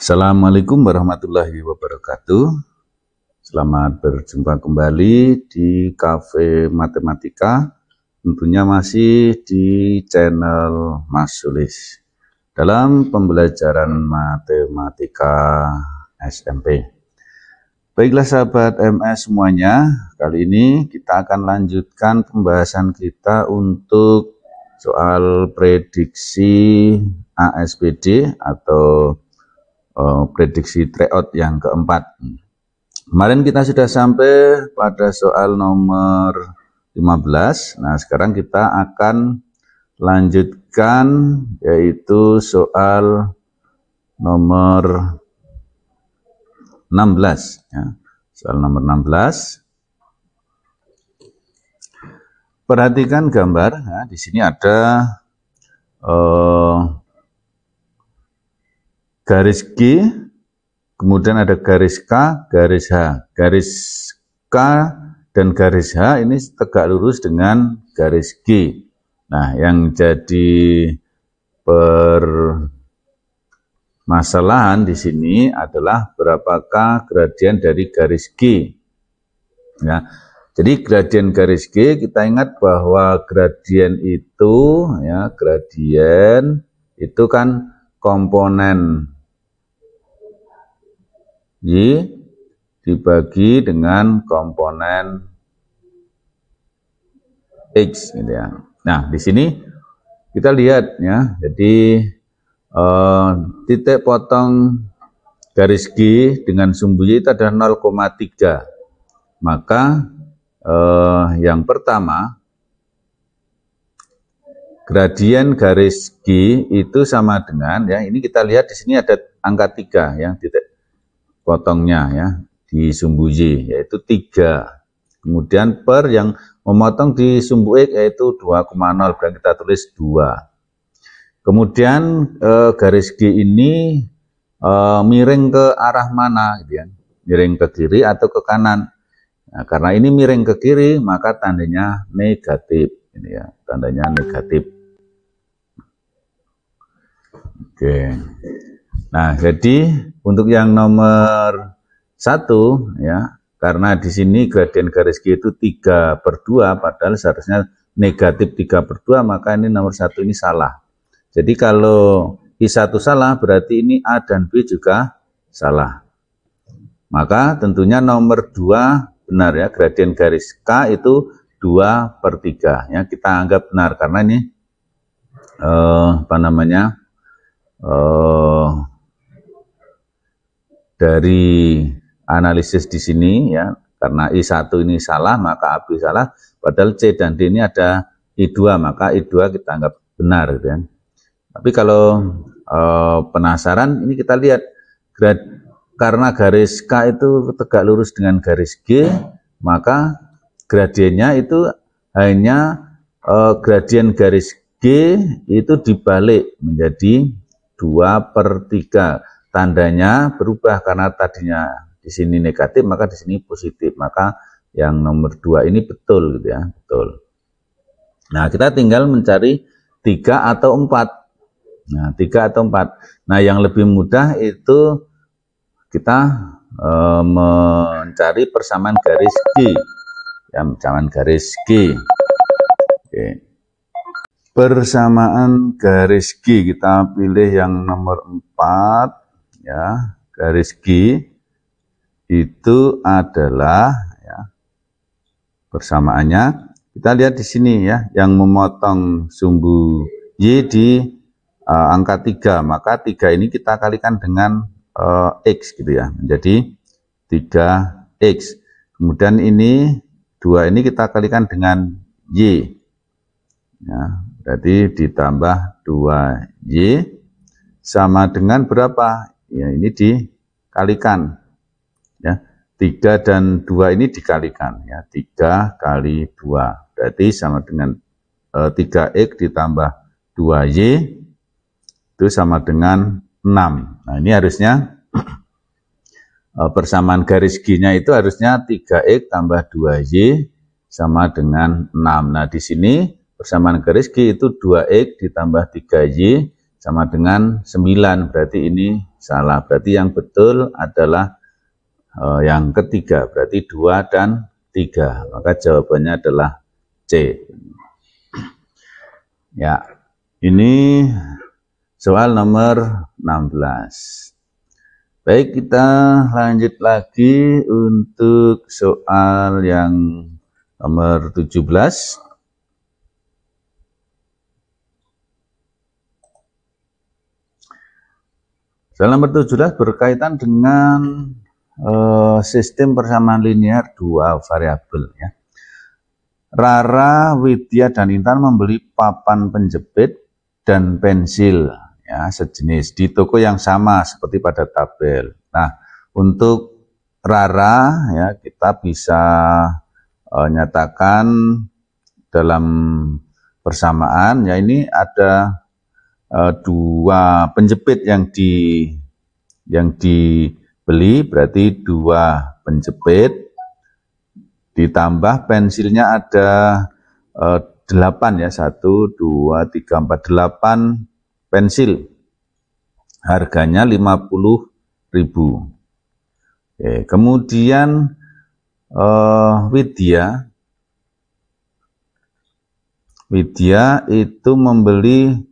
Assalamualaikum warahmatullahi wabarakatuh. Selamat berjumpa kembali di Cafe Matematika. Tentunya masih di channel Mas Sulis dalam pembelajaran matematika SMP. Baiklah sahabat MS semuanya, kali ini kita akan lanjutkan pembahasan kita untuk soal prediksi ASPD atau prediksi tryout yang keempat. Kemarin kita sudah sampai pada soal nomor 15. Nah, sekarang kita akan lanjutkan yaitu soal nomor 16 ya. Soal nomor 16. Perhatikan gambar, nah, di sini ada garis G, kemudian ada garis K, garis H. Garis K dan garis H ini tegak lurus dengan garis G. Nah, yang jadi permasalahan di sini adalah berapakah gradien dari garis G. Ya, jadi gradien garis G, kita ingat bahwa gradien itu, ya, gradien itu kan komponen Y dibagi dengan komponen X gitu ya. Nah, di sini kita lihat ya. Jadi titik potong garis G dengan sumbu Y itu ada 0,3. Maka yang pertama gradien garis G itu sama dengan, ya, ini kita lihat di sini ada angka 3 ya, titik potongnya ya di sumbu Y yaitu 3. Kemudian per yang memotong di sumbu X yaitu 2,0, berarti kita tulis 2. Kemudian garis G ini miring ke arah mana gitu ya? Miring ke kiri atau ke kanan. Nah, karena ini miring ke kiri maka tandanya negatif ini ya, tandanya negatif. Oke. Nah, jadi untuk yang nomor 1 ya, karena di sini gradien garis G itu 3/2 padahal seharusnya negatif 3/2, maka ini nomor 1 ini salah. Jadi kalau I1 salah berarti ini A dan B juga salah. Maka tentunya nomor 2 benar ya, gradien garis K itu 2/3 ya, kita anggap benar karena ini dari analisis di sini ya, karena I1 ini salah maka AB salah, padahal C dan D ini ada I2, maka I2 kita anggap benar gitu ya. Tapi kalau penasaran, ini kita lihat karena garis K itu tegak lurus dengan garis G, maka gradiennya itu hanya gradien garis G itu dibalik menjadi 2/3. Tandanya berubah karena tadinya di sini negatif maka di sini positif, maka yang nomor 2 ini betul gitu ya, betul. Nah, kita tinggal mencari 3 atau 4. Nah, 3 atau 4. Nah, yang lebih mudah itu kita mencari persamaan garis G. Ya, persamaan garis G. Oke. Persamaan garis G kita pilih yang nomor 4. Ya, garis G itu adalah ya, persamaannya kita lihat di sini ya, yang memotong sumbu Y di angka 3, maka 3 ini kita kalikan dengan X gitu ya, menjadi 3X. Kemudian ini 2 ini kita kalikan dengan Y ya, berarti ditambah 2Y sama dengan berapa? Ya, ini dikalikan ya, 3 dan 2 ini dikalikan ya, 3 kali 2 berarti sama dengan 3X ditambah 2Y itu sama dengan 6. Nah, ini harusnya persamaan garis G-nya itu harusnya 3X tambah 2Y sama dengan 6. Nah, di sini persamaan garis G itu 2X ditambah 3Y sama dengan 9, berarti ini salah. Berarti yang betul adalah yang ketiga, berarti 2 dan 3. Maka jawabannya adalah C. Ya, ini soal nomor 16. Baik, kita lanjut lagi untuk soal yang nomor 17. Soal nomor 17 berkaitan dengan sistem persamaan linear 2 variabel ya. Rara, Widya, dan Intan membeli papan penjepit dan pensil ya sejenis di toko yang sama seperti pada tabel. Nah, untuk Rara ya kita bisa nyatakan dalam persamaan ya, ini ada 2 penjepit yang dibeli, berarti 2 penjepit ditambah pensilnya ada 8 ya, 1, 2, 3, 4, 8 pensil, harganya 50.000. Oke, kemudian Widya itu membeli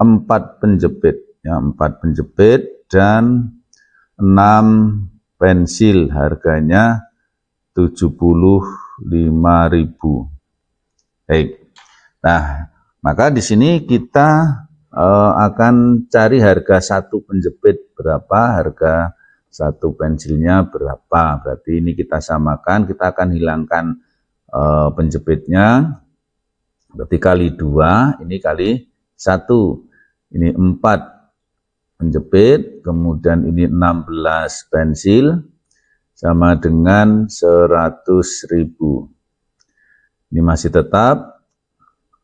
4 penjepit ya, 4 penjepit dan 6 pensil, harganya 75.000. Baik. Nah, maka di sini kita akan cari harga 1 penjepit berapa, harga 1 pensilnya berapa. Berarti ini kita samakan, kita akan hilangkan penjepitnya. Berarti kali 2, ini kali 1. Ini 4 penjepit, kemudian ini 16 pensil, sama dengan 100.000. Ini masih tetap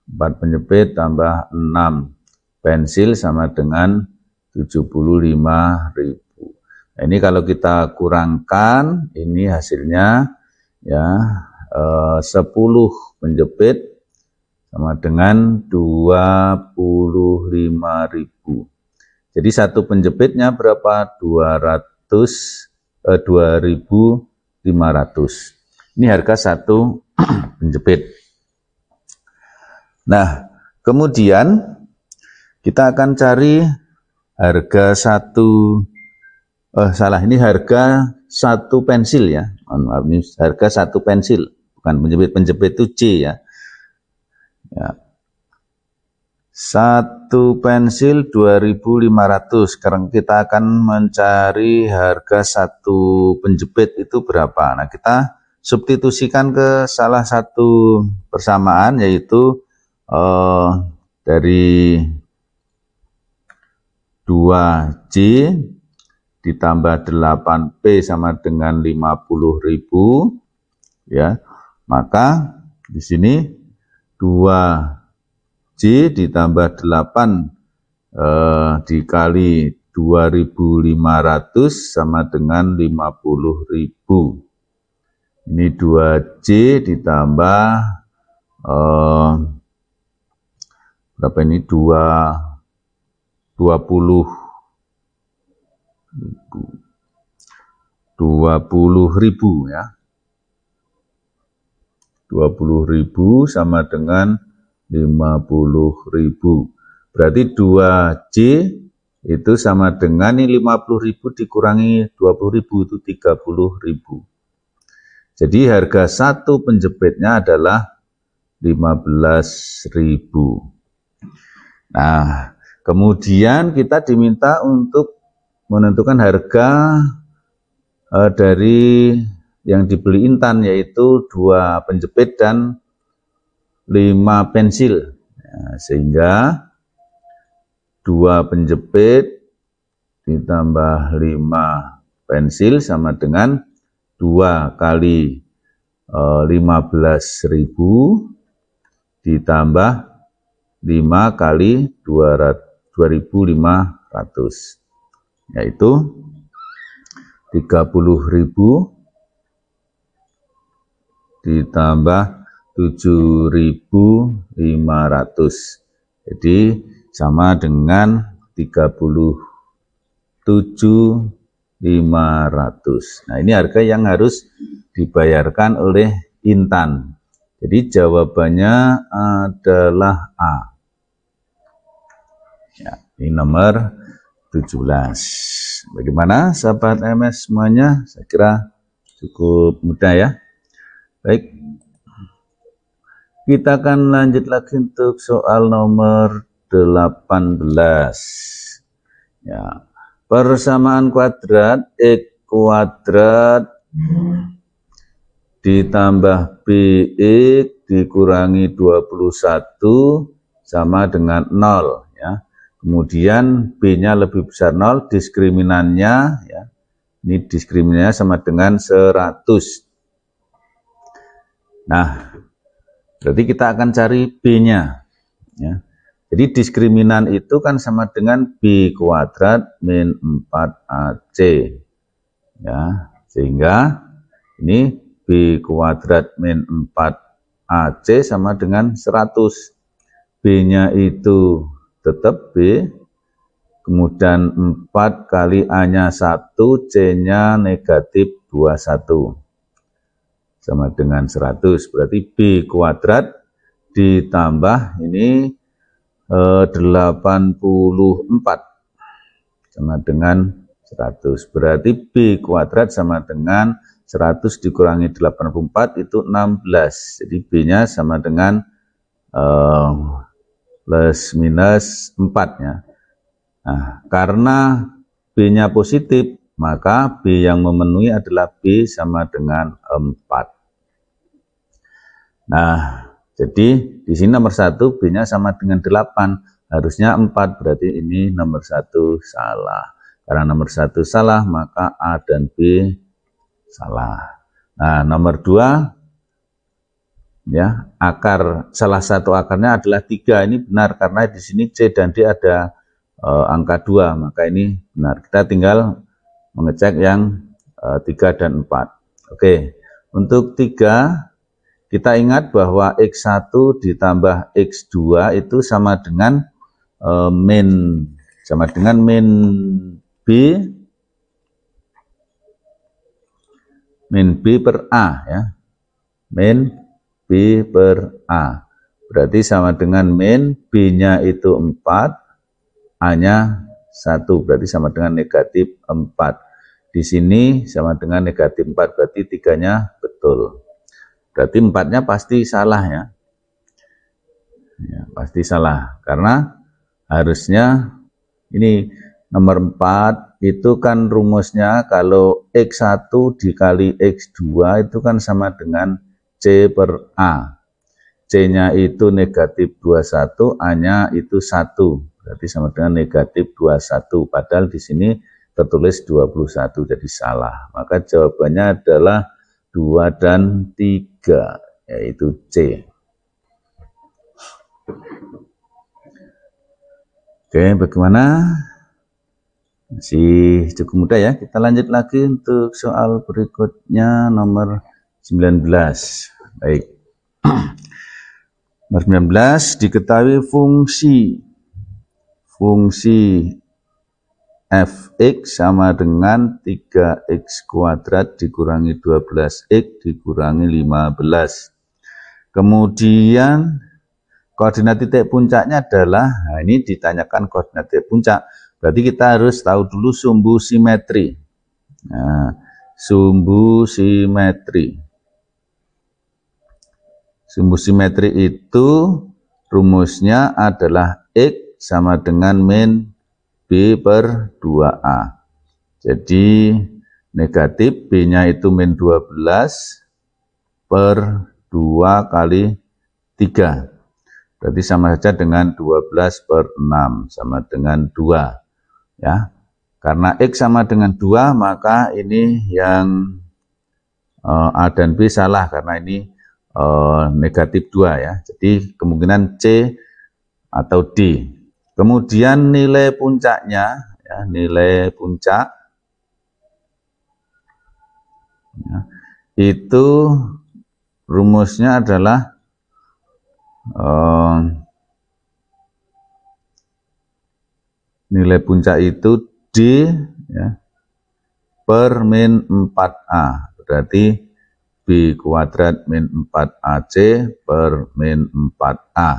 4 penjepit tambah 6 pensil sama dengan 75.000. Nah, ini kalau kita kurangkan, ini hasilnya ya 10 penjepit sama dengan 25.000. Jadi 1 penjepitnya berapa? 2.500. Ini harga 1 penjepit. Nah, kemudian kita akan cari harga ini harga 1 pensil ya. Ini harga 1 pensil, bukan penjepit itu C ya. Ya. 1 pensil 2.500. Sekarang kita akan mencari harga 1 penjepit itu berapa. Nah, kita substitusikan ke salah satu persamaan, yaitu dari 2J ditambah 8P sama dengan 50.000 ya. Maka di sini 2J ditambah 8 dikali 2.500 sama dengan 50.000. Ini 2J ditambah berapa ini? 20.000 ya. 20.000 sama dengan 50.000. Berarti 2J itu sama dengan ini 50.000 dikurangi 20.000 itu 30.000. Jadi harga 1 penjepitnya adalah 15.000. Nah, kemudian kita diminta untuk menentukan harga dari yang dibeli Intan, yaitu 2 penjepit dan 5 pensil. Ya, sehingga 2 penjepit ditambah 5 pensil sama dengan 2 kali 15.000 ditambah 5 kali 2.500, yaitu 30.000 ditambah 7.500. Jadi sama dengan 37.500. Nah, ini harga yang harus dibayarkan oleh Intan. Jadi jawabannya adalah A. Ya, ini nomor 17. Bagaimana sahabat MS semuanya? Saya kira cukup mudah ya. Baik, kita akan lanjut lagi untuk soal nomor 18. Ya, persamaan kuadrat X kuadrat ditambah BX dikurangi 21 sama dengan 0 ya. Kemudian B-nya lebih besar 0, diskriminannya ya. Ini diskriminannya sama dengan 100. Nah, berarti kita akan cari B-nya ya. Jadi diskriminan itu kan sama dengan B kuadrat min 4AC ya. Sehingga ini B kuadrat min 4AC sama dengan 100. B-nya itu tetap B, kemudian 4 kali A-nya 1, C-nya negatif 21 sama dengan 100. Berarti B kuadrat ditambah ini 84 sama dengan 100. Berarti B kuadrat sama dengan 100 dikurangi 84 itu 16. Jadi B-nya sama dengan plus minus 4 ya. Nah, karena B-nya positif, maka B yang memenuhi adalah B sama dengan 4. Nah, jadi di sini nomor 1 B-nya sama dengan 8, harusnya 4, berarti ini nomor 1 salah. Karena nomor 1 salah, maka A dan B salah. Nah, nomor 2 ya, salah satu akarnya adalah 3. Ini benar karena di sini C dan D ada angka 2, maka ini benar. Kita tinggal mengecek yang 3 dan 4. Oke, untuk 3 kita ingat bahwa X1 ditambah X2 itu sama dengan min B per A ya. Min B per A. Berarti sama dengan min B-nya itu 4, A-nya 1, berarti sama dengan negatif 4. Di sini sama dengan negatif 4, berarti 3-nya betul. Berarti 4-nya pasti salah ya. Ya, pasti salah. Karena harusnya ini nomor 4 itu kan rumusnya kalau X1 dikali X2 itu kan sama dengan C per A. C-nya itu negatif 21, A-nya itu 1. Berarti sama dengan negatif 21. Padahal di sini tertulis 21, jadi salah. Maka jawabannya adalah 2 dan 3, yaitu C. Oke, bagaimana? Masih cukup mudah ya. Kita lanjut lagi untuk soal berikutnya nomor 19. Baik. Nomor 19, diketahui fungsi fx sama dengan 3x kuadrat dikurangi 12x dikurangi 15. Kemudian koordinat titik puncaknya adalah, nah ini ditanyakan koordinat titik puncak, berarti kita harus tahu dulu sumbu simetri. Nah, sumbu simetri itu rumusnya adalah X sama dengan min B per 2A. Jadi negatif B-nya itu min 12 per 2 kali 3. Berarti sama saja dengan 12 per 6 sama dengan 2 ya. Karena X sama dengan 2, maka ini yang A dan B salah karena ini negatif 2 ya. Jadi kemungkinan C atau D. Kemudian nilai puncaknya ya, nilai puncak ya, itu rumusnya adalah nilai puncak itu D ya, per min 4A, berarti B kuadrat min 4AC per min 4A.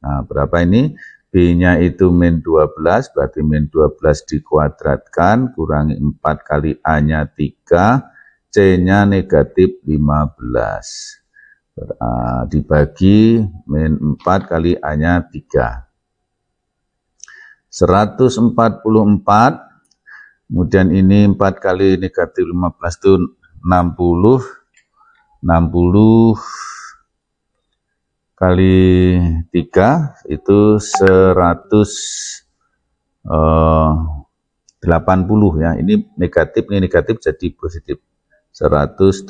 Nah, berapa ini? B-nya itu min 12, berarti min 12 dikuadratkan, kurangi 4 kali A-nya 3, C-nya negatif 15. Dibagi min 4 kali A-nya 3. 144, kemudian ini 4 kali negatif 15 itu 60, 60 kali 3 itu 180 ya. Ini negatif jadi positif. 180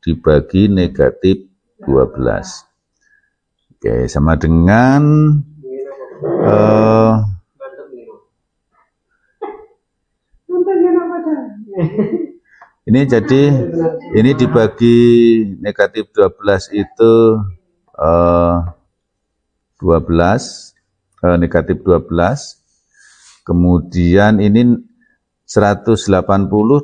dibagi negatif 12. Oke, sama dengan ini jadi ini dibagi negatif 12 itu 12 negatif 12, kemudian ini 180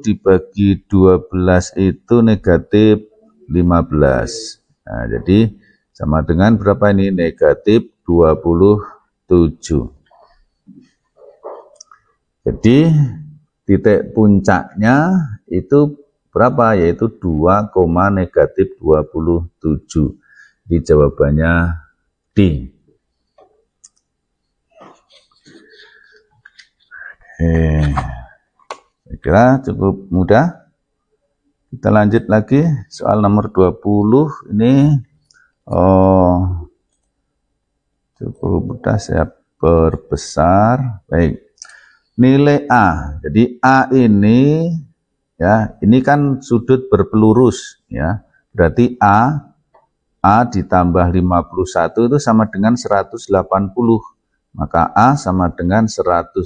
dibagi 12 itu negatif 15. Nah, jadi sama dengan berapa ini? Negatif 27. Jadi titik puncaknya itu berapa? Yaitu 2, negatif 27. Jadi jawabannya D. Saya kira cukup mudah. Kita lanjut lagi soal nomor 20 ini cukup mudah, saya perbesar. Baik. Nilai A. Jadi A ini ya, ini kan sudut berpelurus ya. Berarti A ditambah 51 itu sama dengan 180. Maka A sama dengan 180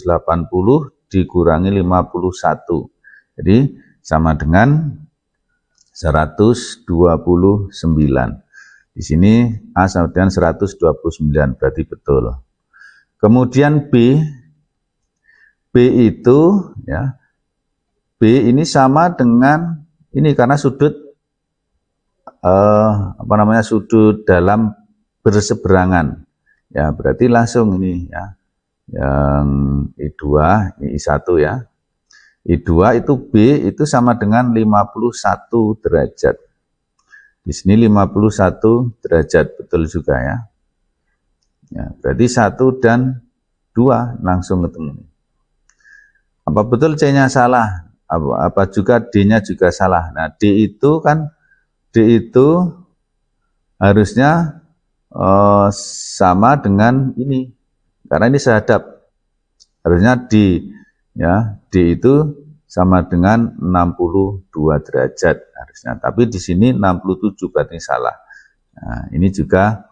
dikurangi 51. Jadi sama dengan 129. Di sini A sama dengan 129, berarti betul. Kemudian B itu ya, B ini sama dengan ini karena sudut sudut dalam berseberangan. Ya, berarti langsung ini ya. Yang I2, ini I1 ya. I2 itu B itu sama dengan 51 derajat. Di sini 51 derajat, betul juga ya. Ya, berarti 1 dan 2 langsung ketemu. Apa betul C-nya salah? Apa juga D-nya juga salah? Nah, D itu harusnya sama dengan ini. Karena ini sehadap. Harusnya D itu sama dengan 62 derajat harusnya. Tapi di sini 67, berarti salah. Nah, ini juga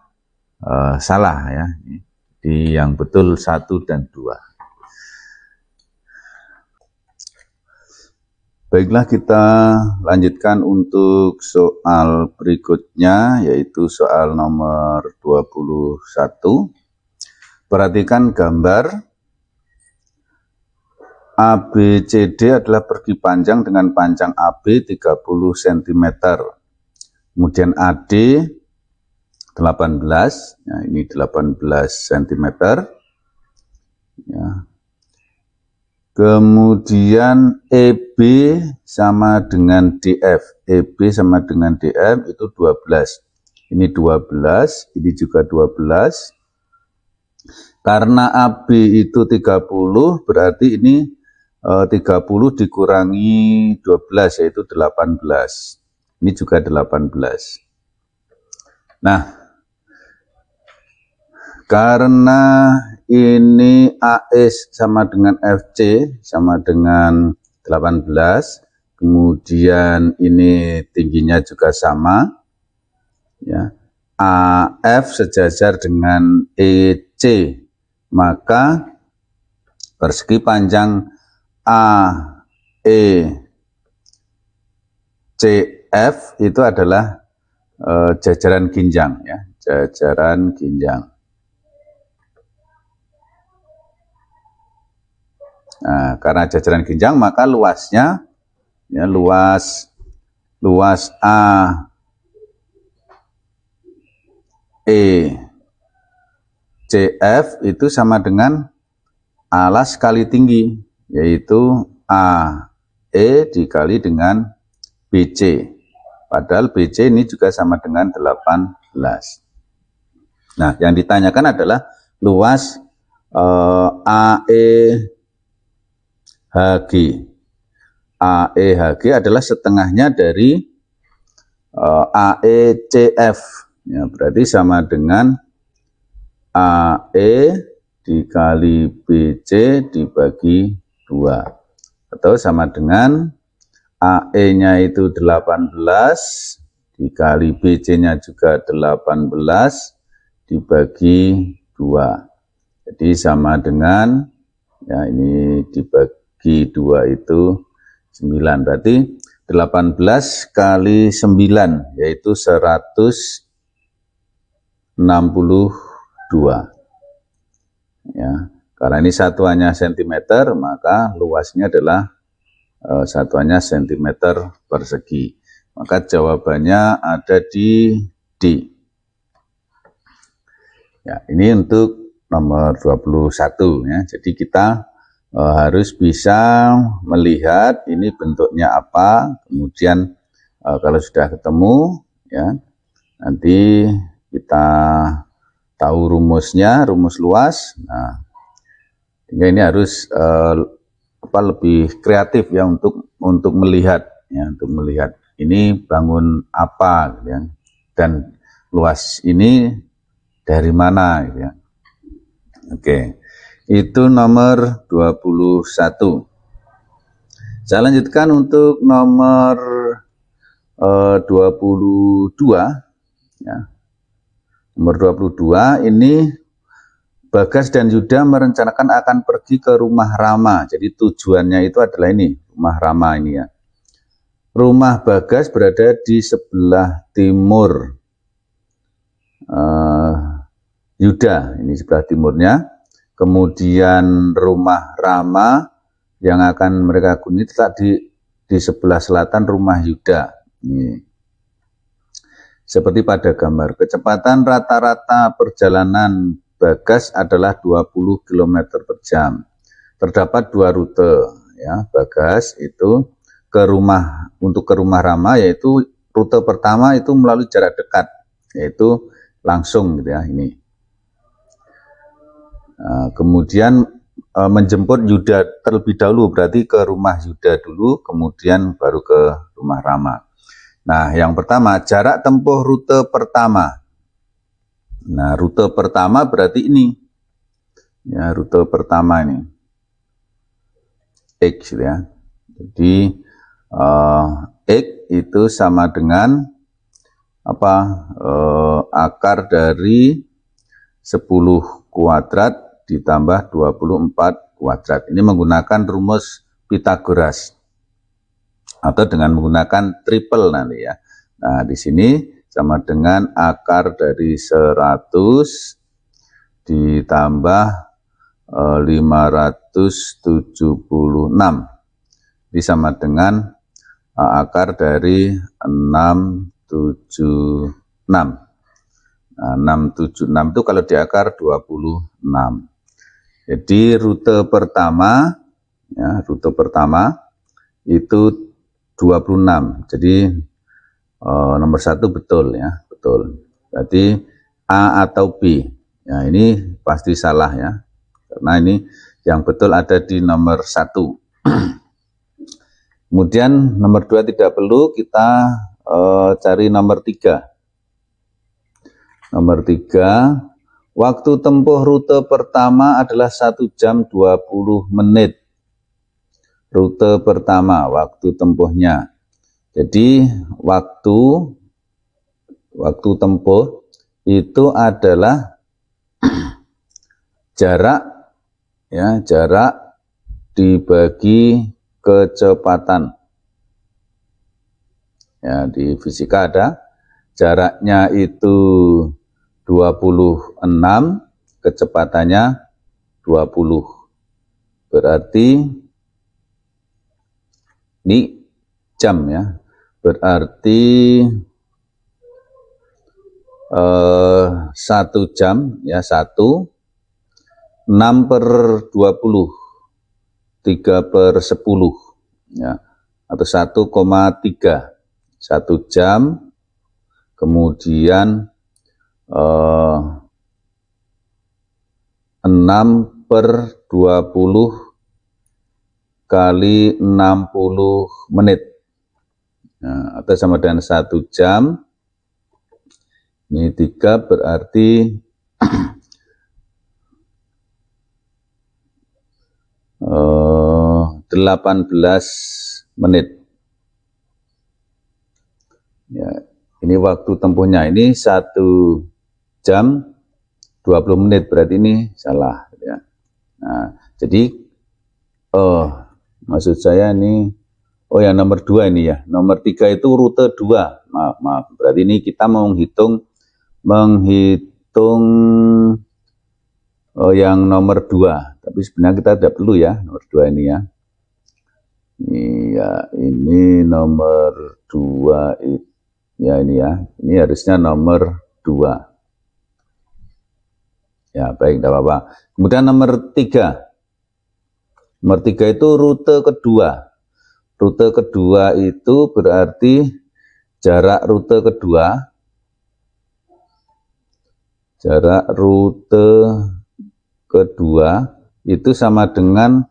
salah ya. Di yang betul 1 dan 2. Baiklah, kita lanjutkan untuk soal berikutnya, yaitu soal nomor 21. Perhatikan gambar. ABCD adalah persegi panjang dengan panjang AB 30 cm. Kemudian AD 18, ya, ini 18 cm. Ya. Kemudian EB sama dengan DF. EB sama dengan DF itu 12. Ini 12, ini juga 12. Karena AB itu 30, berarti ini 30 dikurangi 12, yaitu 18. Ini juga 18. Nah, karena ini AS sama dengan FC sama dengan 18, kemudian ini tingginya juga sama, ya. AF sejajar dengan EC, maka persegi panjang AECF itu adalah jajaran ginjang, ya, jajaran ginjang. Nah, karena jajaran ginjang maka luasnya ya luas A E CF itu sama dengan alas kali tinggi, yaitu AE dikali dengan BC. Padahal BC ini juga sama dengan 18. Nah, yang ditanyakan adalah luas AEHG. AEHG adalah setengahnya dari AECF. Ya, berarti sama dengan AE dikali BC dibagi 2. Atau sama dengan AE-nya itu 18 dikali BC-nya juga 18 dibagi 2. Jadi sama dengan, ya ini dibagi 2 itu 9. Berarti 18 kali 9 yaitu 162. Ya, karena ini satuannya cm, maka luasnya adalah satuannya cm persegi. Maka jawabannya ada di D. Ya, ini untuk nomor 21 ya. Jadi kita harus bisa melihat ini bentuknya apa, kemudian kalau sudah ketemu ya nanti kita tahu rumusnya, rumus luas. Nah, sehingga ini harus lebih kreatif ya untuk melihat ya, untuk melihat ini bangun apa gitu ya, dan luas ini dari mana gitu ya. Oke. Itu nomor 21. Saya lanjutkan untuk nomor 22 ya. Nomor 22 ini Bagas dan Yuda merencanakan akan pergi ke rumah Rama. Jadi tujuannya itu adalah ini, rumah Rama ini ya. Rumah Bagas berada di sebelah timur Yuda, ini sebelah timurnya. Kemudian rumah Rama yang akan mereka kunjungi tadi di sebelah selatan rumah Yuda. Ini. Seperti pada gambar, kecepatan rata-rata perjalanan Bagas adalah 20 km per jam. Terdapat 2 rute ya, Bagas itu untuk ke rumah Rama, yaitu rute pertama itu melalui jarak dekat, yaitu langsung gitu ya ini. Kemudian menjemput Yuda terlebih dahulu, berarti ke rumah Yuda dulu, kemudian baru ke rumah Rama. Nah, yang pertama jarak tempuh rute pertama. Nah, rute pertama berarti ini, ya rute pertama ini X ya. Jadi X itu sama dengan apa? Akar dari 10 kuadrat ditambah 24 kuadrat. Ini menggunakan rumus Pythagoras atau dengan menggunakan triple nanti ya. Nah, di sini sama dengan akar dari 100 ditambah 576. Ini sama dengan akar dari 676. Nah, 676 itu kalau diakar 26. Jadi rute pertama ya, rute pertama itu 26. Jadi nomor 1 betul ya, betul. Berarti A atau B. Ya, ini pasti salah ya. Karena ini yang betul ada di nomor 1. Kemudian nomor 2 tidak perlu, kita cari nomor 3. Nomor 3, waktu tempuh rute pertama adalah 1 jam 20 menit. Rute pertama, waktu tempuhnya. Jadi waktu tempuh itu adalah jarak ya, jarak dibagi kecepatan. Ya, di fisika ada jaraknya itu 26, kecepatannya 20. berarti ini jam ya, berarti 1 jam ya, 6/20, 3/10 ya, atau 1,3, 1 jam, kemudian 6/20 kali 60 menit, nah, atau sama dengan 1 jam. Ini 3 berarti 18 menit. Ya, ini waktu tempuhnya, ini 1 jam 20 menit, berarti ini salah ya. Nah, jadi maksud saya ini, yang nomor 2 ini ya, nomor 3 itu rute 2, maaf, berarti ini kita mau menghitung yang nomor 2, tapi sebenarnya kita tidak perlu ya nomor 2 ini ya. Ini nomor 2 ya, ini ya, ini harusnya nomor 2 ya, baik, tidak apa-apa. Kemudian nomor 3 itu rute kedua. Rute kedua itu berarti jarak rute kedua itu sama dengan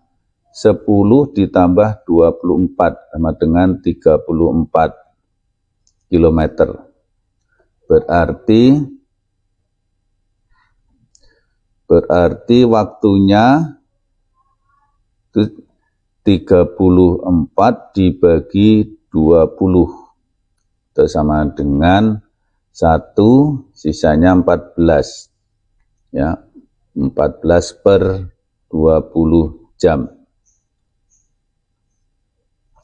10 ditambah 24 sama dengan 34 km. Berarti waktunya itu 34 dibagi 20 itu sama dengan 1, sisanya 14 ya, 14/20 jam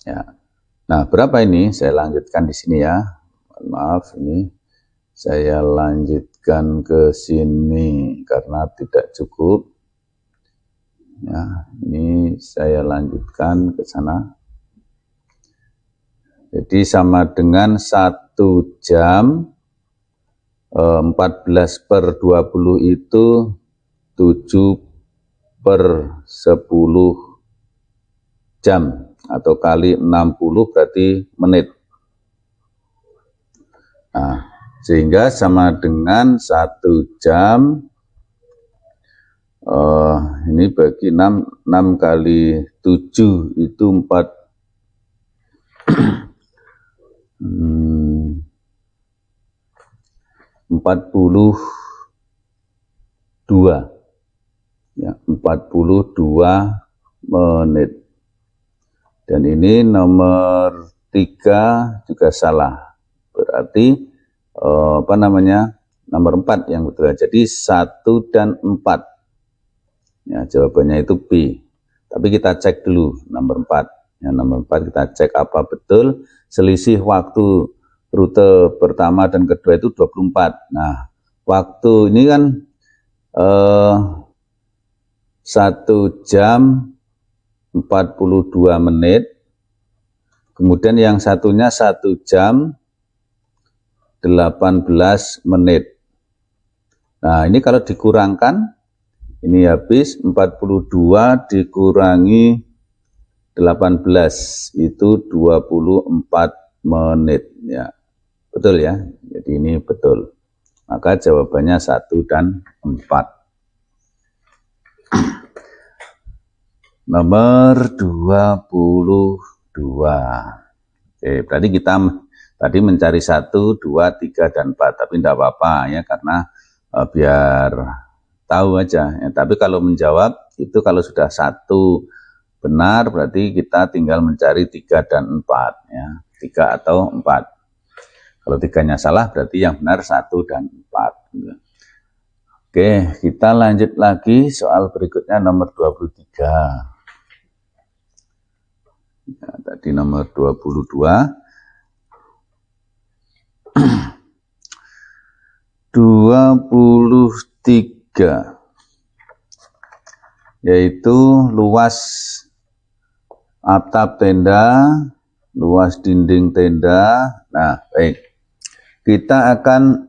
ya. Nah, berapa ini? Saya lanjutkan di sini ya. Maaf, ini saya lanjutkan ke sini karena tidak cukup. Ya, ini saya lanjutkan ke sana. Jadi sama dengan 1 jam 14/20 itu 7/10 jam atau kali 60 berarti menit. Nah, sehingga sama dengan 1 jam ini bagi 6 kali 7 itu 42 ya, 42 menit. Dan ini nomor 3 juga salah, berarti nomor 4 yang betul. Jadi 1 dan 4 ya, jawabannya itu B. Tapi kita cek dulu nomor 4 ya, nomor 4 kita cek apa betul selisih waktu rute pertama dan kedua itu 24. Nah, waktu ini kan 1 jam 42 menit, kemudian yang satunya 1 jam 18 menit. Nah, ini kalau dikurangkan, ini habis 42 dikurangi 18 itu 24 menit ya. Betul ya, jadi ini betul. Maka jawabannya 1 dan 4. Nomor 22. Oke, berarti kita tadi mencari 1, 2, 3, dan 4, tapi tidak apa-apa ya, karena biar tahu aja ya. Tapi kalau menjawab itu kalau sudah 1 benar berarti kita tinggal mencari 3 dan 4 ya, 3 atau 4. Kalau 3-nya salah berarti yang benar 1 dan 4. Oke, kita lanjut lagi soal berikutnya nomor 23. Ya, tadi nomor 22. 23. yaitu luas atap tenda, luas dinding tenda. Nah, baik. Kita akan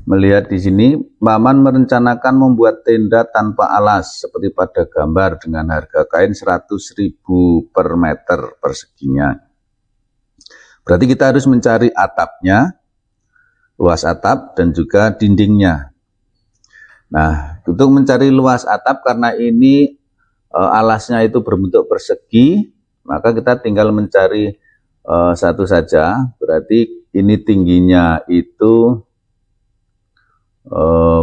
melihat di sini, Maman merencanakan membuat tenda tanpa alas seperti pada gambar dengan harga kain 100.000 per meter perseginya. Berarti kita harus mencari atapnya, luas atap dan juga dindingnya. Nah, untuk mencari luas atap karena ini alasnya itu berbentuk persegi, maka kita tinggal mencari satu saja. Berarti ini tingginya itu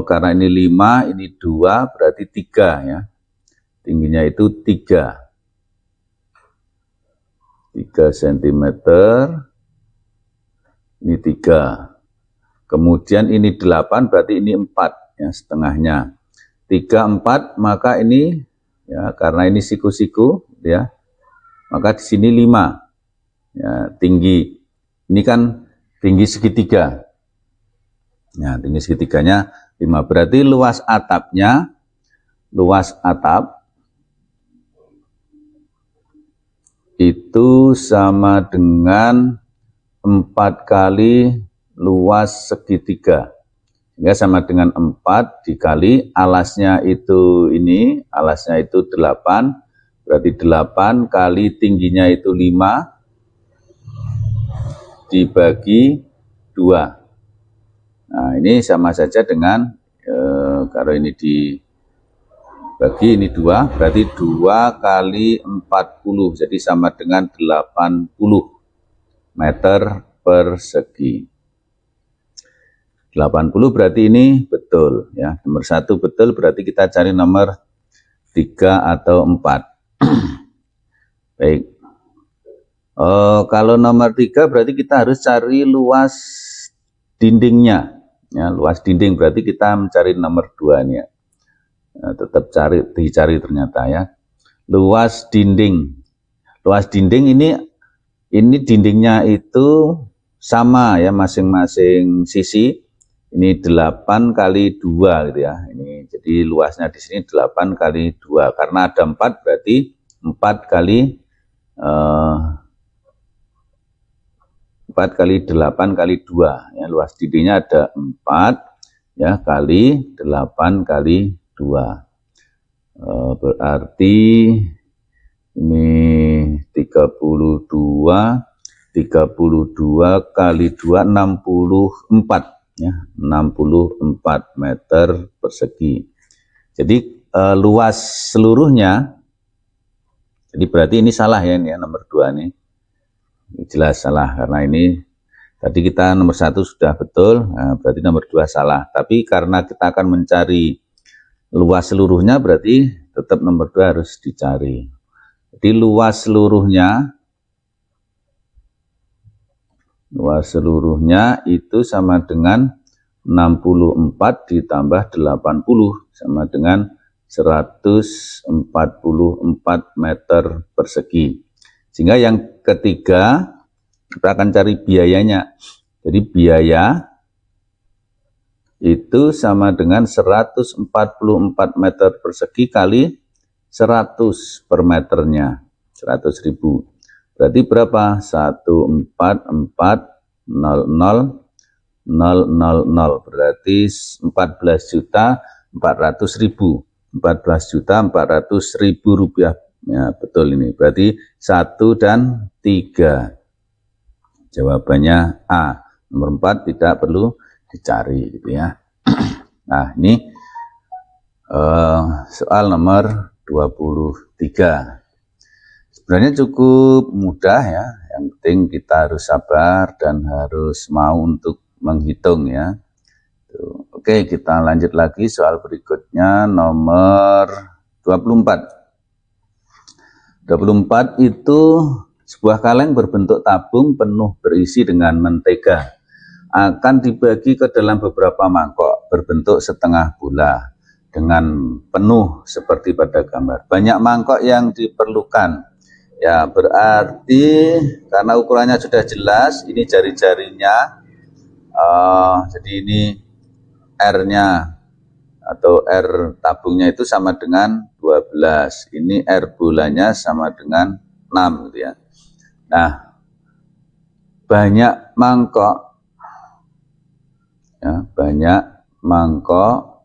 karena ini 5, ini 2, berarti 3 ya. Tingginya itu 3 cm, ini 3. Kemudian ini 8, berarti ini 4 ya, setengahnya. 3, 4, maka ini ya, karena ini siku-siku ya, maka di sini 5 ya, tinggi. Ini kan tinggi segitiga. Nah, tinggi segitiganya 5. Berarti luas atapnya, luas atap itu sama dengan 4 kali luas segitiga. Sehingga sama dengan 4 dikali alasnya itu ini, alasnya itu 8. Berarti 8 kali tingginya itu 5 dibagi 2. Nah, ini sama saja dengan kalau ini dibagi ini 2, berarti 2 kali 40, jadi sama dengan 80 meter persegi. 80 berarti ini betul ya. Nomor 1 betul, berarti kita cari nomor 3 atau 4. Baik. Kalau nomor 3 berarti kita harus cari luas dindingnya. Ya, luas dinding berarti kita mencari nomor 2 nih ya. Nah, tetap dicari ternyata ya. Luas dinding. Luas dinding ini dindingnya itu sama ya, masing-masing sisi. Ini 8 kali 2 gitu ya. Ini jadi luasnya di sini 8 kali 2 karena ada 4, berarti 4 kali 4 kali 8 kali 2 ya, luas dindingnya ada 4 ya kali 8 kali 2, berarti ini 32 kali 2 64 ya, 64 meter persegi. Jadi luas seluruhnya, jadi berarti ini salah ya, ini ya, nomor 2 nih. Jelas salah karena ini tadi kita nomor 1 sudah betul, nah, berarti nomor 2 salah. Tapi karena kita akan mencari luas seluruhnya, berarti tetap nomor 2 harus dicari. Jadi luas seluruhnya itu sama dengan 64 ditambah 80 sama dengan 144 meter persegi. Sehingga yang ketiga kita akan cari biayanya. Jadi biaya itu sama dengan 144 meter persegi kali 100 per meternya, 100.000. Berarti berapa? 144.000.000, berarti 14.400.000. 14.400.000 rupiah. Ya, betul ini. Berarti 1 dan 3. Jawabannya A. Nomor 4 tidak perlu dicari gitu ya. Nah, ini soal nomor 23. Sebenarnya cukup mudah ya. Yang penting kita harus sabar dan harus mau untuk menghitung ya. Oke, kita lanjut lagi soal berikutnya nomor 24. 24 itu sebuah kaleng berbentuk tabung penuh berisi dengan mentega. Akan dibagi ke dalam beberapa mangkok berbentuk setengah bola dengan penuh seperti pada gambar. Banyak mangkok yang diperlukan. Ya, berarti karena ukurannya sudah jelas, ini jari-jarinya. Jadi ini R-nya atau R tabungnya itu sama dengan 12. Ini R bulannya sama dengan 6 gitu ya. Nah, banyak mangkok ya, banyak mangkok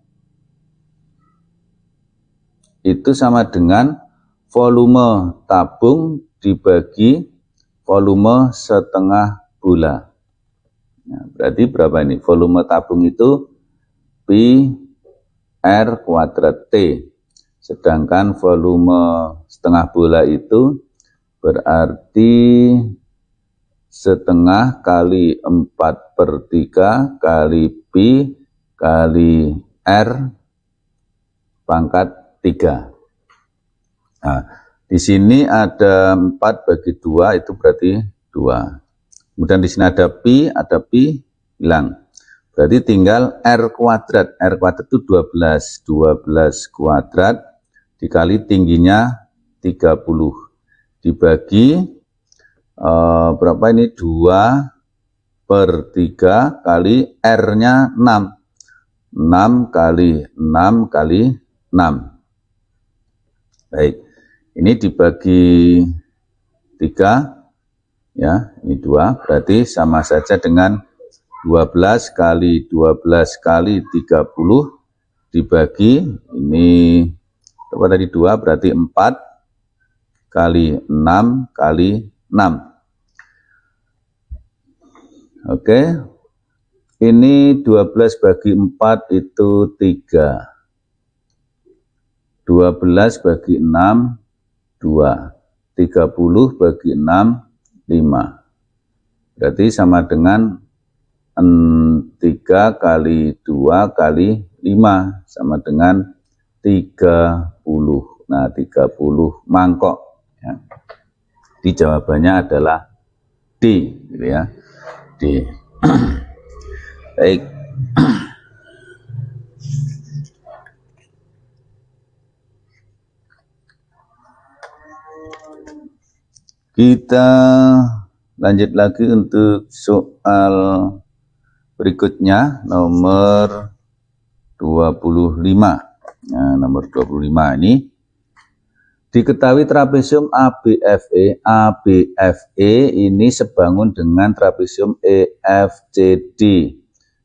itu sama dengan volume tabung dibagi volume setengah bola. Nah, berarti berapa ini? Volume tabung itu pi R kuadrat T. Sedangkan volume setengah bola itu berarti setengah kali 4/3 kali pi kali R pangkat 3. Nah, di sini ada 4 bagi 2 itu berarti 2. Kemudian di sini ada pi hilang. Berarti tinggal R kuadrat. R kuadrat itu 12. 12 kuadrat dikali tingginya 30. Dibagi berapa ini? 2/3 kali R-nya 6. 6 kali 6 kali 6. Baik. Ini dibagi 3. Ya, ini 2, berarti sama saja dengan 12 kali 12 kali 30 dibagi, ini apa tadi 2, berarti 4 kali 6 kali 6. Oke, ini 12 bagi 4 itu 3. 12 bagi 6, 2. 30 bagi 6, 5. Berarti sama dengan 3 kali 2 kali 5 sama dengan 30. Nah, 30 mangkok ya. Di jawabannya adalah D gitu ya. D. Baik. Kita lanjut lagi untuk soal berikutnya, nomor 25. Nah, nomor 25 ini, diketahui trapesium ABFE. ABFE ini sebangun dengan trapesium EFCD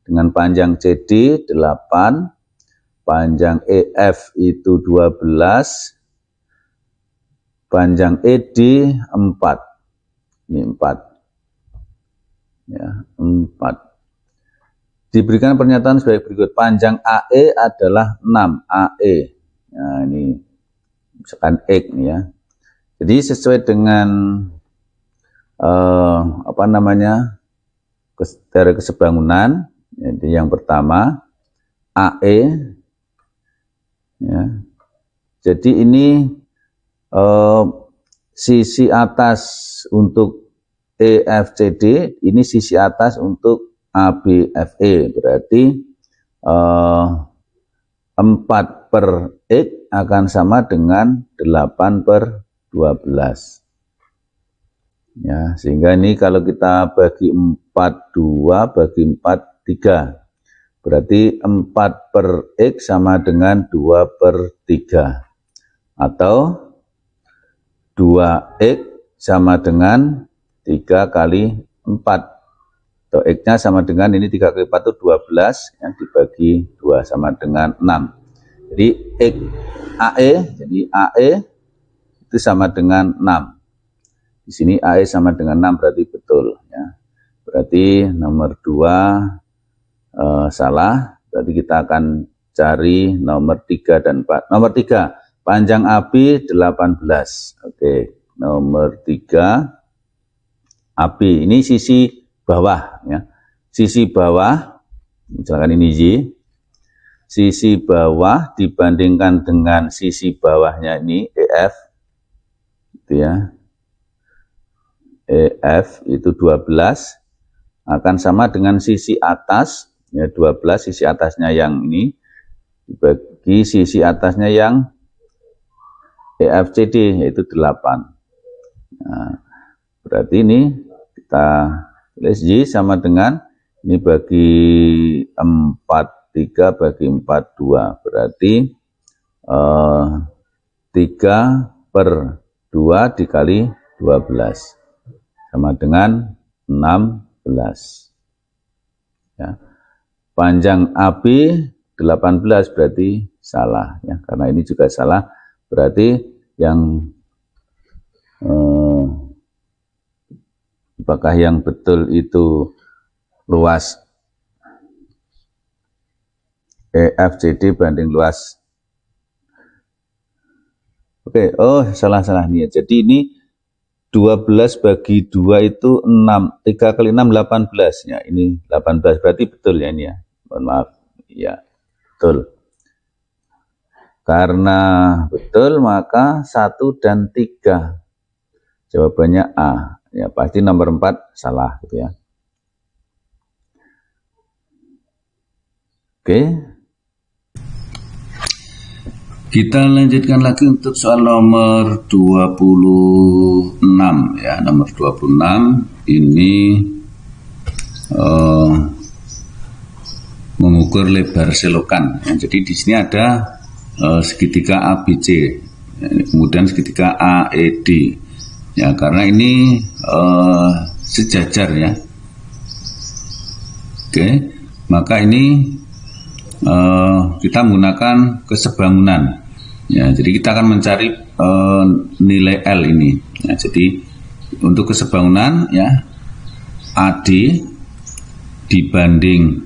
dengan panjang CD 8, panjang EF itu 12, panjang ED 4. Ini 4. Ya, 4. Diberikan pernyataan sebagai berikut. Panjang AE adalah 6. AE. Nah, ini misalkan X nih ya. Jadi sesuai dengan apa namanya? Teori kesebangunan. Jadi yang pertama AE ya. Jadi ini sisi atas untuk EFCD, ini sisi atas untuk ABFE, berarti 4/X akan sama dengan 8/12 ya, sehingga ini kalau kita bagi 4 2 bagi 4 3, berarti 4/X sama dengan 2/3 atau 2X sama dengan 3 kali 4. Atau X-nya sama dengan ini 3 kali 4 itu 12 yang dibagi 2 sama dengan 6. Jadi X AE, jadi AE itu sama dengan 6. Di sini AE sama dengan 6 berarti betul ya. Berarti nomor 2 salah. Berarti kita akan cari nomor 3 dan 4. Nomor 3, panjang AB 18. Oke, nomor 3 AB ini sisi bawah ya. Sisi bawah, misalkan ini Y. Sisi bawah dibandingkan dengan sisi bawahnya ini EF gitu ya. EF itu 12 akan sama dengan sisi atas ya, 12 sisi atasnya yang ini dibagi sisi atasnya yang EFCD yaitu 8. Nah, berarti ini kita tulis Y sama dengan ini bagi 4/3 3 bagi 4, 2. Berarti 3 per 2 dikali 12 sama dengan 16. Ya. Panjang AB 18 berarti salah ya, karena ini juga salah. Berarti yang apakah yang betul itu luas EFCD banding luas. Oke, oh salah nih. Jadi ini 12 bagi 2 itu 6. 3 kali 6 18 ya. Ini 18 berarti betul ya ini ya. Mohon maaf. Ya, betul. Karena betul maka 1 dan 3. Jawabannya A. Ya, pasti nomor 4 salah gitu ya. Oke. Kita lanjutkan lagi untuk soal nomor 26 ya. Nomor 26 ini mengukur lebar selokan. Ya, jadi di sini ada segitiga ABC, kemudian segitiga AED. Ya, karena ini sejajar ya. Oke, maka ini kita menggunakan kesebangunan. Ya, jadi kita akan mencari nilai L ini. Ya, jadi untuk kesebangunan ya AD dibanding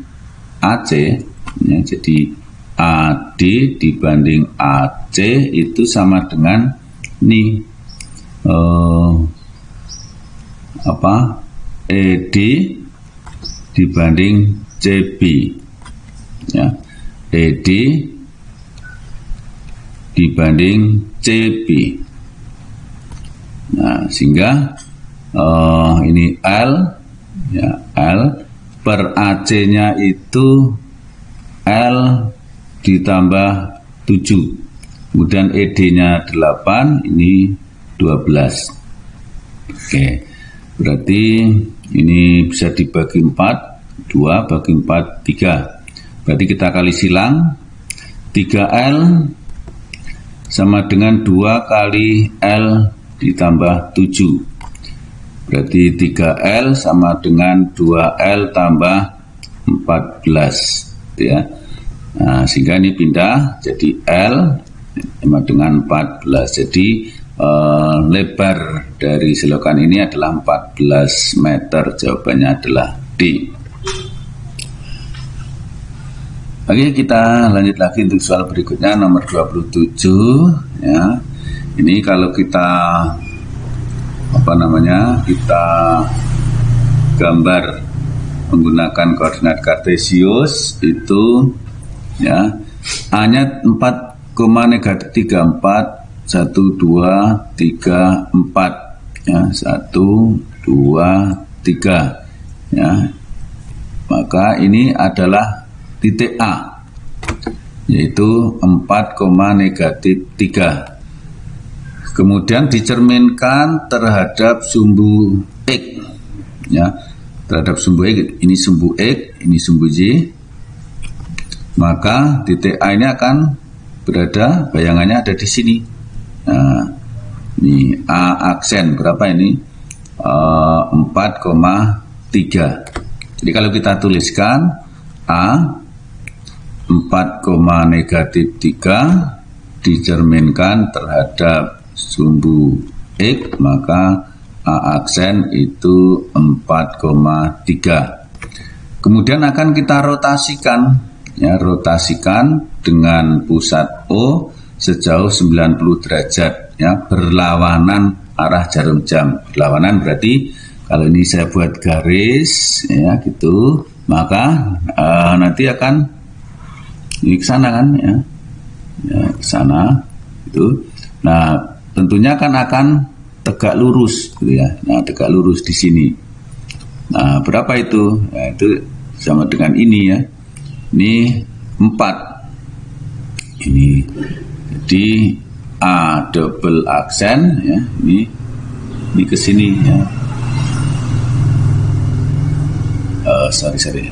AC, ya, jadi AD dibanding AC itu sama dengan ini ED dibanding CB ya, ED dibanding CB. Nah, sehingga ini L ya, L per AC-nya itu L ditambah 7, kemudian ED-nya 8, ini 12. Oke, berarti ini bisa dibagi 4, 2 bagi 4, 3. Berarti kita kali silang, 3L sama dengan 2 kali L ditambah 7. Berarti 3L sama dengan 2L tambah 14 ya. Nah, sehingga ini pindah jadi L sama dengan 14. Jadi lebar dari selokan ini adalah 14 meter. Jawabannya adalah D. Oke, kita lanjut lagi untuk soal berikutnya nomor 27 ya. Ini kalau kita kita gambar menggunakan koordinat kartesius itu ya, A-nya 4,-34 1 2 3 4 ya, 1 2 3 ya. Maka ini adalah titik A, yaitu 4,-3. Kemudian dicerminkan terhadap sumbu X ya, terhadap sumbu X. Ini sumbu X, ini sumbu Y. Maka titik A ini akan berada, bayangannya ada di sini. Nah, ini A aksen berapa ini? 4,3. Jadi kalau kita tuliskan A 4,-3 dicerminkan terhadap sumbu X, maka A aksen itu 4,3. Kemudian akan kita rotasikan ya, rotasikan dengan pusat O sejauh 90 derajat ya, berlawanan arah jarum jam. Berlawanan berarti kalau ini saya buat garis ya gitu, maka nanti akan ini ke sana kan ya, ke sana itu. Nah, tentunya kan akan tegak lurus gitu ya. Nah, tegak lurus di sini. Nah, berapa itu? Nah, itu sama dengan ini ya. Ini 4. Ini jadi A double aksen ya. Ini ke sini ya. Sorry.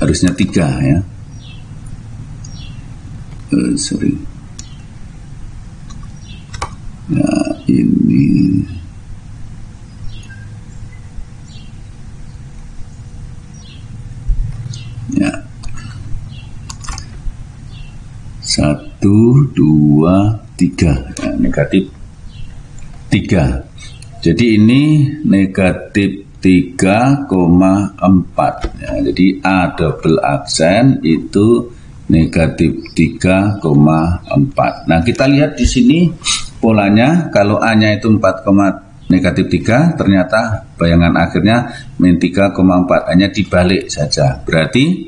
harusnya 3 ya. Sorry. Ya, ini ya 1, 2, 3 ya, negatif 3. Jadi ini negatif 3,4 ya, jadi A double aksen itu negatif 3,4. Nah, kita lihat di sini polanya. Kalau A-nya itu 4, negatif 3, ternyata bayangan akhirnya min 3,4, hanya dibalik saja. Berarti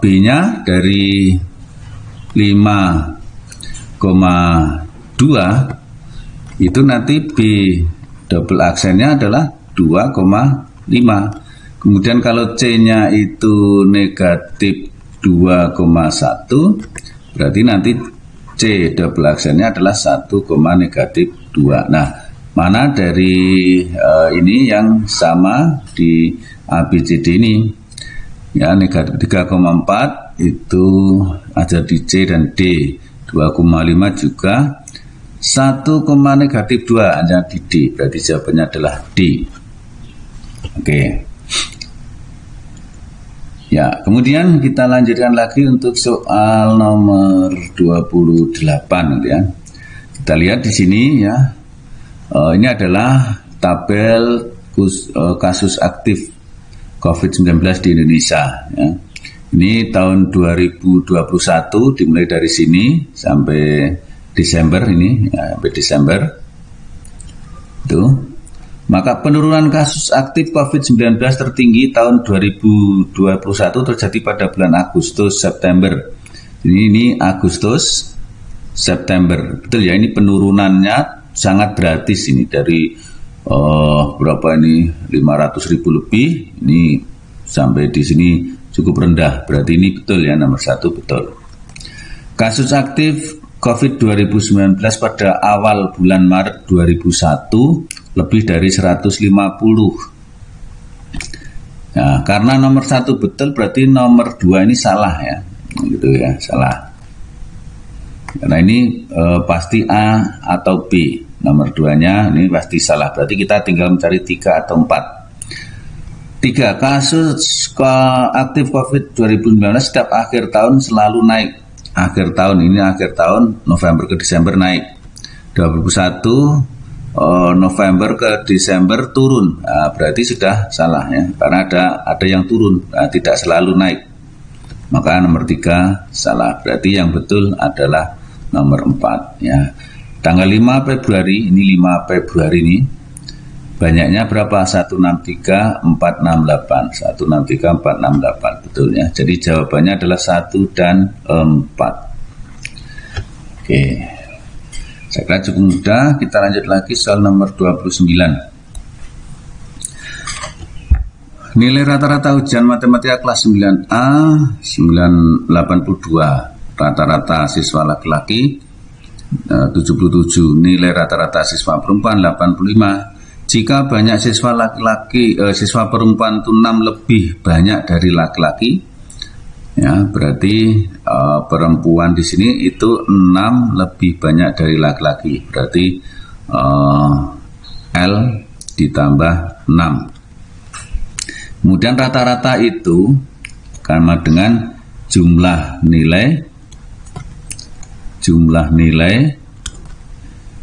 B-nya dari 5,2 itu nanti B double aksennya adalah 2,5. Kemudian kalau C-nya itu negatif 2,1, berarti nanti C double aksennya adalah 1, negatif 2. Nah, mana dari ini yang sama di ABCD ini? Ya, negatif 3,4 itu ada di C dan D. 2,5 juga. 1, negatif 2 hanya di D. Berarti jawabannya adalah D. Oke. Ya, kemudian kita lanjutkan lagi untuk soal nomor 28 ya. Kita lihat di sini ya. Ini adalah tabel kasus aktif COVID-19 di Indonesia ya. Ini tahun 2021 dimulai dari sini sampai Desember ini ya, sampai Desember. Tuh. Maka penurunan kasus aktif COVID-19 tertinggi tahun 2021 terjadi pada bulan Agustus September. Ini Agustus September. Betul ya, ini penurunannya sangat drastis ini dari berapa ini 500.000 lebih, ini sampai di sini cukup rendah. Berarti ini betul ya, nomor 1 betul. Kasus aktif COVID 2019 pada awal bulan Maret 2001 lebih dari 150. Nah, karena nomor 1 betul, berarti nomor 2 ini salah ya, gitu ya, salah. Karena ini pasti A atau B. Nomor 2-nya ini pasti salah. Berarti kita tinggal mencari 3 atau 4. 3. Kasus aktif COVID 2019 setiap akhir tahun selalu naik. Akhir tahun ini, akhir tahun November ke Desember naik. 21 November ke Desember turun. Nah, berarti sudah salah ya, karena ada yang turun, nah, tidak selalu naik. Maka nomor 3 salah. Berarti yang betul adalah nomor 4 ya. Tanggal 5 Februari, ini 5 Februari ini banyaknya berapa? 163, 468. 163, 468 betul ya. Jadi jawabannya adalah 1 dan 4. Oke. Saya kira cukup mudah. Kita lanjut lagi soal nomor 29. Nilai rata-rata ujian matematika kelas 9A 982. Rata-rata siswa laki-laki 77. Nilai rata-rata siswa perempuan 85. Jika banyak siswa laki-laki, siswa perempuan itu 6 lebih banyak dari laki-laki, ya berarti perempuan di sini itu 6 lebih banyak dari laki-laki. Berarti L ditambah 6. Kemudian rata-rata itu sama dengan jumlah nilai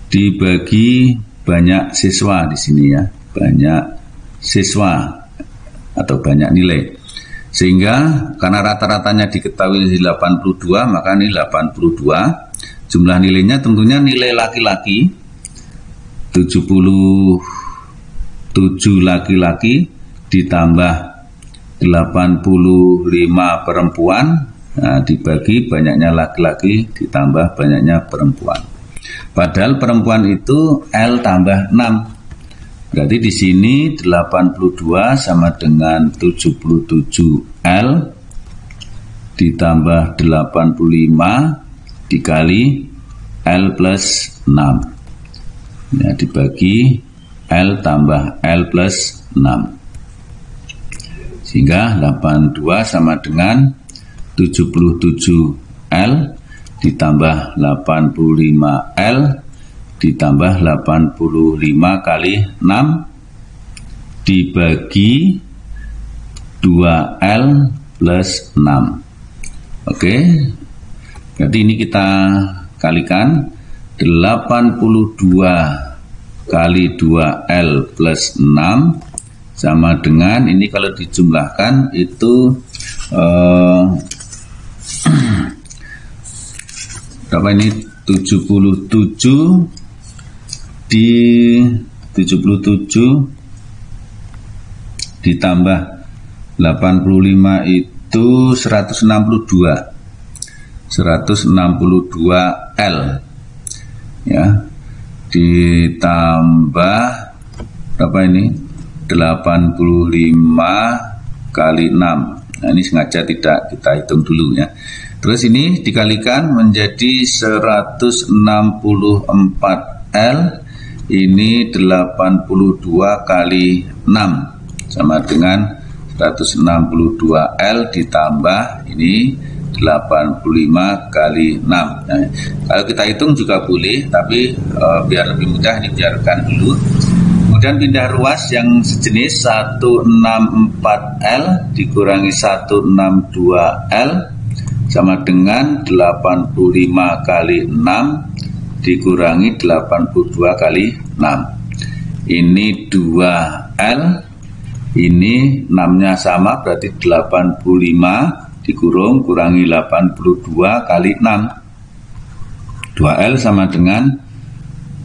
dibagi banyak siswa di sini ya, banyak siswa atau banyak nilai. Sehingga karena rata-ratanya diketahui 82, maka ini 82. Jumlah nilainya tentunya nilai laki-laki 77 laki-laki ditambah 85 perempuan. Nah, dibagi banyaknya laki-laki ditambah banyaknya perempuan. Padahal perempuan itu L tambah 6. Berarti di sini 82 sama dengan 77 L ditambah 85 dikali L plus 6. Ya, dibagi L tambah L plus 6. Sehingga 82 sama dengan 77L ditambah 85L ditambah 85 kali 6 dibagi 2L plus 6. Oke, jadi ini kita kalikan 82 kali 2L plus 6 sama dengan, ini kalau dijumlahkan itu berapa ini, 77 ditambah 85 itu 162L ya, ditambah berapa ini, 85 kali 6. Nah, ini sengaja tidak kita hitung dulu ya. Terus ini dikalikan menjadi 164L, ini 82 kali 6 sama dengan 162L ditambah ini 85 kali 6. Nah, kalau kita hitung juga boleh, tapi biar lebih mudah ini biarkan dulu. Kemudian pindah ruas yang sejenis 164L dikurangi 162L sama dengan 85 kali 6 dikurangi 82 kali 6. Ini 2L, ini 6-nya sama berarti 85 dikurung kurangi 82 kali 6. 2L sama dengan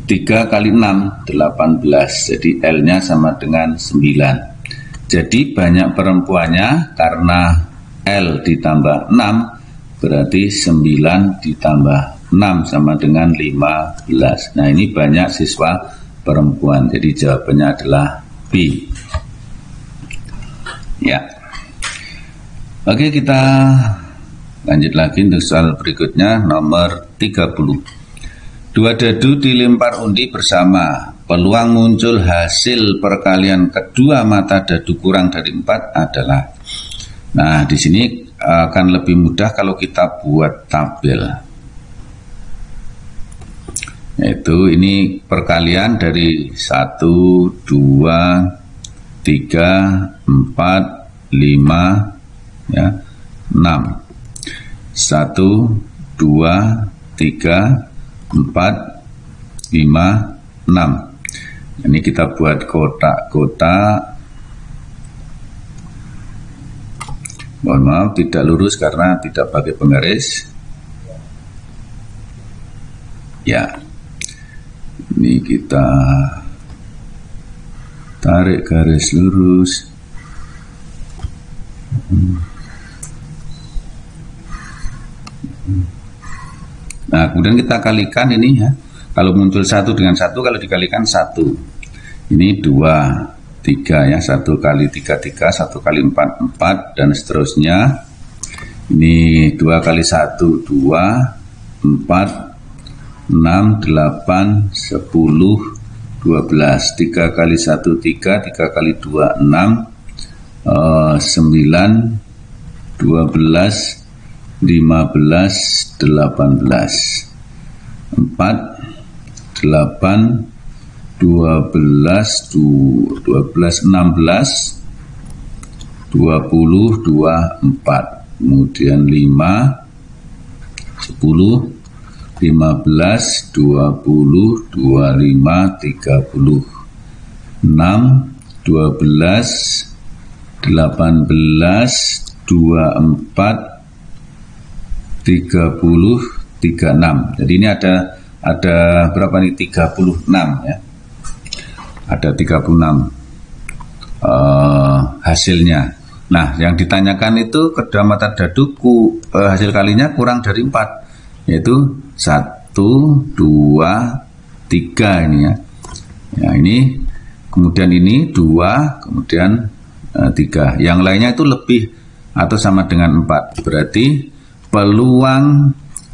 3 kali 6, 18. Jadi L-nya sama dengan 9. Jadi banyak perempuannya karena L ditambah 6 berarti 9 ditambah 6 sama dengan 15. Nah, ini banyak siswa perempuan. Jadi jawabannya adalah B. Ya. Oke, kita lanjut lagi untuk soal berikutnya, nomor 30. 2 dadu dilempar undi bersama, peluang muncul hasil perkalian kedua mata dadu kurang dari 4 adalah. Nah, di sini akan lebih mudah kalau kita buat tabel. Yaitu ini perkalian dari 1, 2, 3, 4, 5, ya, 6. 1, 2, 3, 4, 5, 6. Ini kita buat kotak-kotak. Mohon maaf tidak lurus karena tidak pakai penggaris. Ya, ini kita tarik garis lurus. Nah, kemudian kita kalikan ini ya. Kalau muncul 1 dengan 1, kalau dikalikan 1. Ini 2, 3 ya. 1 kali 3, 3, 1 kali 4, 4, dan seterusnya. Ini 2 kali 1, 2, 4, 6, 8, 10, 12. 3 kali 1, 3, 3 kali 2, 6, 9, 12, 15, 18, 4, 8, 12, 16, 20, 24, kemudian 5, 10, 15, 20, 25, 30, 6, 12, 18, 24, 30, 36. Jadi ini ada berapa nih? 36 ya. Ada 36 hasilnya. Nah, yang ditanyakan itu kedua mata dadu hasil kalinya kurang dari 4, yaitu 1, 2, 3 ini ya. Ya, ini kemudian ini 2, kemudian 3. Yang lainnya itu lebih atau sama dengan 4. Berarti peluang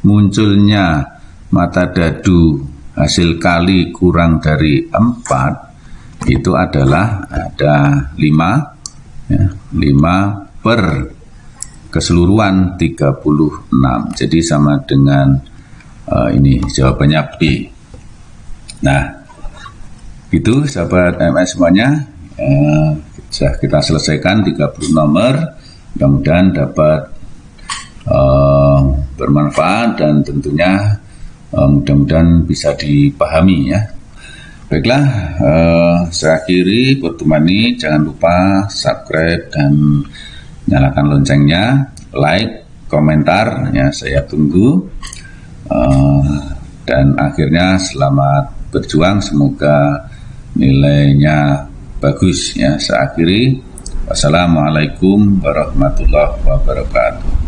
munculnya mata dadu hasil kali kurang dari 4 itu adalah ada 5 ya, 5 per keseluruhan 36. Jadi sama dengan ini jawabannya B. Nah, itu sahabat MS semuanya, kita selesaikan 30 nomor. Mudah-mudahan dapat bermanfaat dan tentunya mudah-mudahan bisa dipahami ya. Baiklah, saya akhiri pertemuan ini. Jangan lupa subscribe dan nyalakan loncengnya, like, komentar ya, saya tunggu. Dan akhirnya selamat berjuang, semoga nilainya bagus ya. Saya akhiri, wassalamualaikum warahmatullahi wabarakatuh.